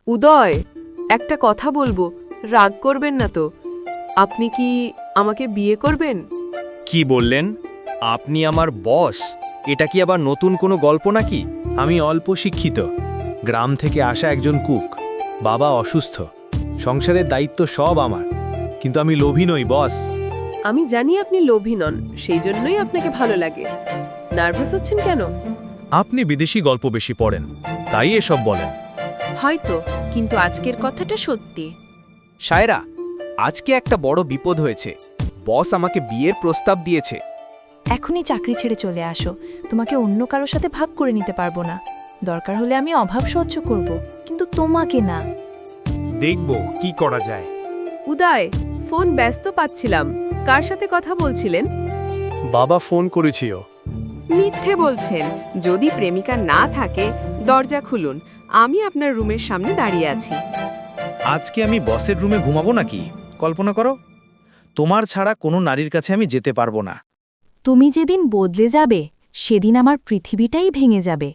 উদয়, একটা কথা বলবো, রাগ করবেন না তো? আপনি কি আমাকে বিয়ে করবেন? কি বললেন? আপনি আমার বস? এটা কি আবার নতুন কোনো গল্প নাকি? আমি অল্প শিক্ষিত, গ্রাম থেকে আসা একজন কুক। বাবা অসুস্থ, সংসারের দায়িত্ব সব আমার। কিন্তু আমি লোভী নই বস। আমি জানি আপনি লোভী নন, সেই জন্যই আপনাকে ভালো লাগে। নার্ভাস হচ্ছেন কেন? আপনি বিদেশি গল্প বেশি পড়েন, তাই এসব বলেন। হয়তো, কিন্তু আজকের কথাটা সত্যি। সায়রা, আজকে একটা বড় বিপদ হয়েছে। বস আমাকে বিয়ের প্রস্তাব দিয়েছে। এখনই চাকরি ছেড়ে চলে আসো, তোমাকে অন্য কারোর সাথে ভাগ করে নিতে পারবো না। দরকার হলে আমি অভাব সহ্য করব, কিন্তু তোমাকে না। দেখব কি করা যায়। উদয়, ফোন ব্যস্ত পাচ্ছিলাম। কার সাথে কথা বলছিলেন? বাবা ফোন করেছিও। মিথ্যে বলছেন। যদি প্রেমিকা না থাকে, দরজা খুলুন। আমি আপনার রুমের সামনে দাঁড়িয়ে আছি। আজকে আমি বসের রুমে ঘুমাবো নাকি? কল্পনা করো, তোমার ছাড়া কোনো নারীর কাছে আমি যেতে পারবো না। তুমি যেদিন বদলে যাবে, সেদিন আমার পৃথিবীটাই ভেঙে যাবে।